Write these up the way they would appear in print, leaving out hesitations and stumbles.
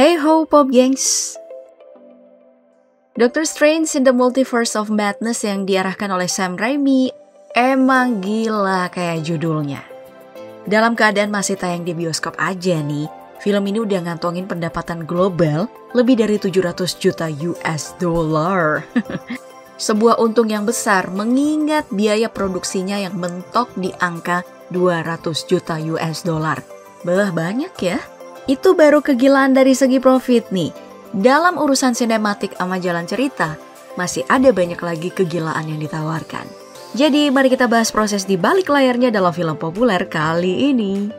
Hey ho Pop Gengs! Doctor Strange in the Multiverse of Madness yang diarahkan oleh Sam Raimi emang gila kayak judulnya. Dalam keadaan masih tayang di bioskop aja nih, film ini udah ngantongin pendapatan global lebih dari 700 juta US dollar. Sebuah untung yang besar mengingat biaya produksinya yang mentok di angka 200 juta US dollar. Banyak ya. Itu baru kegilaan dari segi profit nih. Dalam urusan sinematik sama jalan cerita, masih ada banyak lagi kegilaan yang ditawarkan. Jadi mari kita bahas proses di balik layarnya dalam film populer kali ini.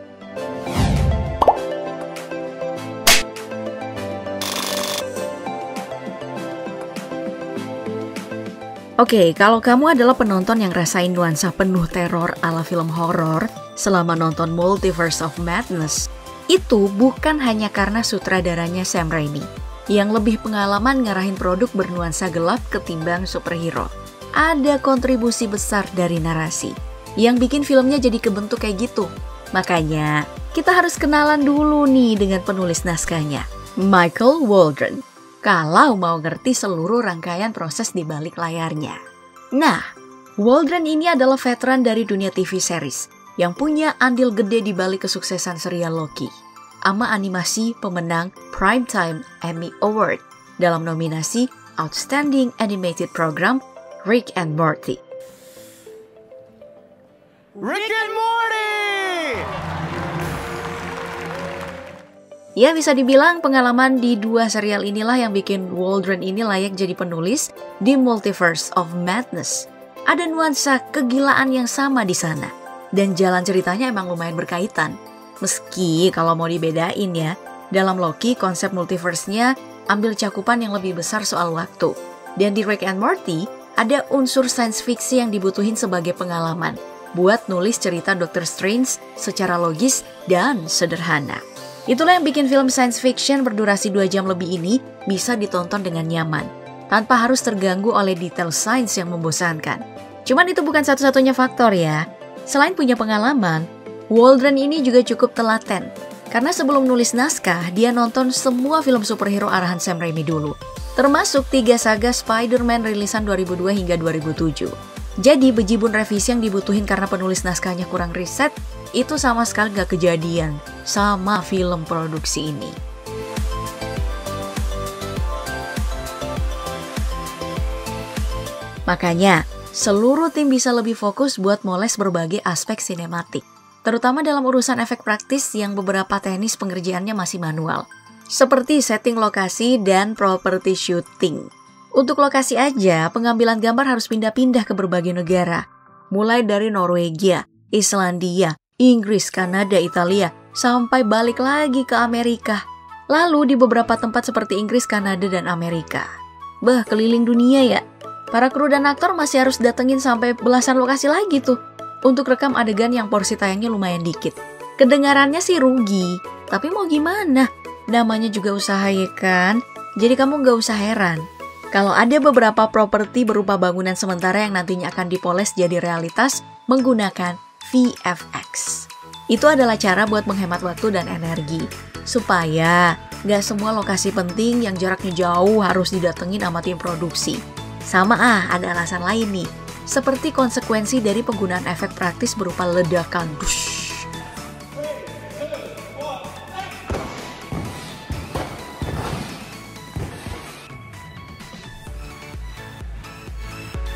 Oke, kalau kamu adalah penonton yang rasain nuansa penuh teror ala film horor selama nonton Multiverse of Madness, itu bukan hanya karena sutradaranya Sam Raimi yang lebih pengalaman ngarahin produk bernuansa gelap ketimbang superhero. Ada kontribusi besar dari narasi yang bikin filmnya jadi kebentuk kayak gitu. Makanya kita harus kenalan dulu nih dengan penulis naskahnya, Michael Waldron, kalau mau ngerti seluruh rangkaian proses di balik layarnya. Nah, Waldron ini adalah veteran dari dunia TV series yang punya andil gede di balik kesuksesan serial Loki, sama animasi pemenang Primetime Emmy Award dalam nominasi Outstanding Animated Program Rick and Morty. Rick and Morty! Ya, bisa dibilang pengalaman di dua serial inilah yang bikin Waldron ini layak jadi penulis di Multiverse of Madness. Ada nuansa kegilaan yang sama di sana. Dan jalan ceritanya emang lumayan berkaitan. Meski kalau mau dibedain ya, dalam Loki konsep multiverse-nya ambil cakupan yang lebih besar soal waktu. Dan di Rick and Morty ada unsur science fiction yang dibutuhin sebagai pengalaman buat nulis cerita Doctor Strange secara logis dan sederhana. Itulah yang bikin film science fiction berdurasi 2 jam lebih ini bisa ditonton dengan nyaman, tanpa harus terganggu oleh detail sains yang membosankan. Cuman itu bukan satu-satunya faktor ya. Selain punya pengalaman, Waldron ini juga cukup telaten. Karena sebelum nulis naskah, dia nonton semua film superhero arahan Sam Raimi dulu. Termasuk 3 saga Spider-Man rilisan 2002 hingga 2007. Jadi bejibun revisi yang dibutuhin karena penulis naskahnya kurang riset, itu sama sekali gak kejadian sama film produksi ini. Makanya, seluruh tim bisa lebih fokus buat moles berbagai aspek sinematik, terutama dalam urusan efek praktis yang beberapa teknis pengerjaannya masih manual, seperti setting lokasi dan property shooting. Untuk lokasi aja, pengambilan gambar harus pindah-pindah ke berbagai negara, mulai dari Norwegia, Islandia, Inggris, Kanada, Italia, sampai balik lagi ke Amerika. Lalu di beberapa tempat seperti Inggris, Kanada, dan Amerika. Keliling dunia ya. Para kru dan aktor masih harus datengin sampai belasan lokasi lagi tuh untuk rekam adegan yang porsi tayangnya lumayan dikit. Kedengarannya sih rugi, tapi mau gimana? Namanya juga usaha ya kan? Jadi kamu gak usah heran kalau ada beberapa properti berupa bangunan sementara yang nantinya akan dipoles jadi realitas menggunakan VFX. Itu adalah cara buat menghemat waktu dan energi, supaya gak semua lokasi penting yang jaraknya jauh harus didatengin sama tim produksi. Sama ada alasan lain nih, seperti konsekuensi dari penggunaan efek praktis berupa ledakan.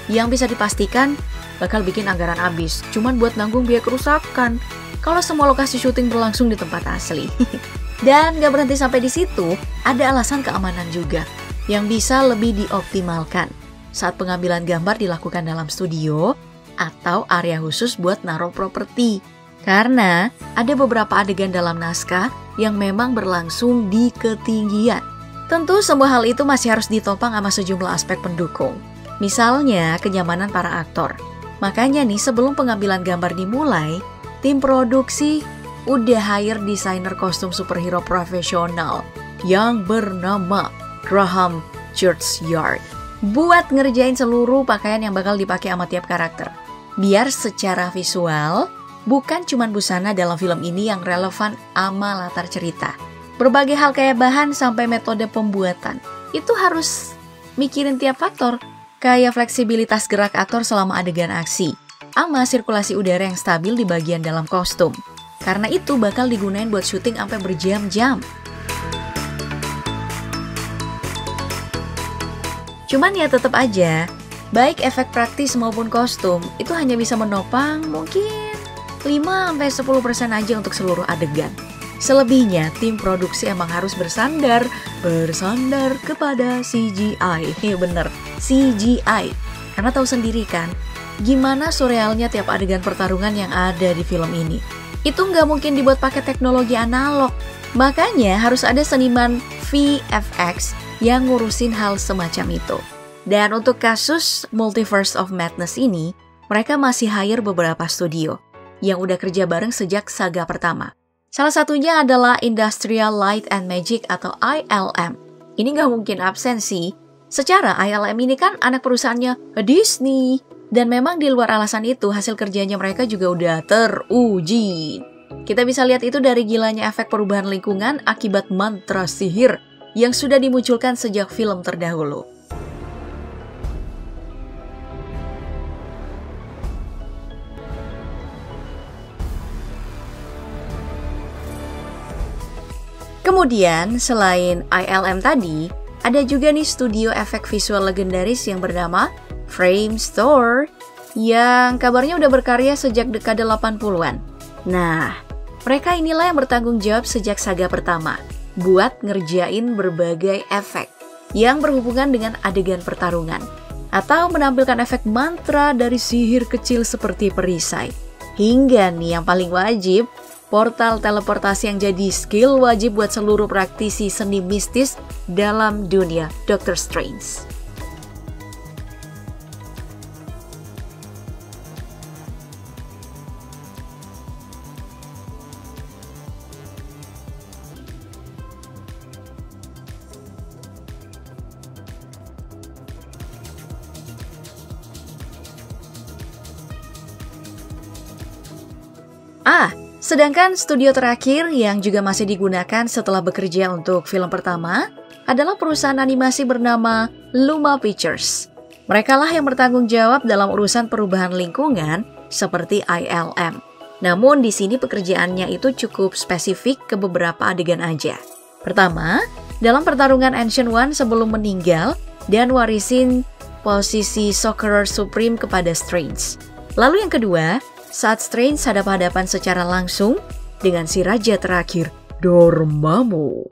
Yang bisa dipastikan bakal bikin anggaran habis, cuman buat nanggung biaya kerusakan kalau semua lokasi syuting berlangsung di tempat asli. Dan gak berhenti sampai di situ, ada alasan keamanan juga yang bisa lebih dioptimalkan saat pengambilan gambar dilakukan dalam studio atau area khusus buat naruh properti. Karena ada beberapa adegan dalam naskah yang memang berlangsung di ketinggian. Tentu semua hal itu masih harus ditopang sama sejumlah aspek pendukung. Misalnya kenyamanan para aktor. Makanya nih sebelum pengambilan gambar dimulai, tim produksi udah hire desainer kostum superhero profesional yang bernama Graham Churchyard buat ngerjain seluruh pakaian yang bakal dipakai sama tiap karakter. Biar secara visual, bukan cuma busana dalam film ini yang relevan sama latar cerita, Berbagai hal kayak bahan sampai metode pembuatan. Itu harus mikirin tiap faktor, kayak fleksibilitas gerak aktor selama adegan aksi, sama sirkulasi udara yang stabil di bagian dalam kostum. Karena itu bakal digunain buat syuting sampai berjam-jam. Cuman ya tetap aja, baik efek praktis maupun kostum itu hanya bisa menopang mungkin 5-10% aja untuk seluruh adegan. Selebihnya, tim produksi emang harus bersandar kepada CGI. Iya bener, CGI. Karena tahu sendiri kan, gimana surrealnya tiap adegan pertarungan yang ada di film ini. Itu nggak mungkin dibuat pakai teknologi analog. Makanya harus ada seniman VFX yang ngurusin hal semacam itu. Dan untuk kasus Multiverse of Madness ini, mereka masih hire beberapa studio yang udah kerja bareng sejak saga pertama. Salah satunya adalah Industrial Light and Magic atau ILM. Ini nggak mungkin absen sih. Secara ILM ini kan anak perusahaannya Disney. Dan memang di luar alasan itu, hasil kerjanya mereka juga udah teruji. Kita bisa lihat itu dari gilanya efek perubahan lingkungan akibat mantra sihir yang sudah dimunculkan sejak film terdahulu. Kemudian, selain ILM tadi, ada juga nih studio efek visual legendaris yang bernama Framestore yang kabarnya udah berkarya sejak dekade 80-an. Nah, mereka inilah yang bertanggung jawab sejak saga pertama buat ngerjain berbagai efek yang berhubungan dengan adegan pertarungan atau menampilkan efek mantra dari sihir kecil seperti perisai. Hingga nih yang paling wajib, portal teleportasi yang jadi skill wajib buat seluruh praktisi seni mistis dalam dunia Doctor Strange. Sedangkan studio terakhir yang juga masih digunakan setelah bekerja untuk film pertama adalah perusahaan animasi bernama Luma Pictures. Mereka lah yang bertanggung jawab dalam urusan perubahan lingkungan seperti ILM. Namun di sini pekerjaannya itu cukup spesifik ke beberapa adegan aja. Pertama, dalam pertarungan Ancient One sebelum meninggal dan warisin posisi Sorcerer Supreme kepada Strange. Lalu yang kedua, saat Strange hadap-hadapan secara langsung dengan si raja terakhir, Dormammu.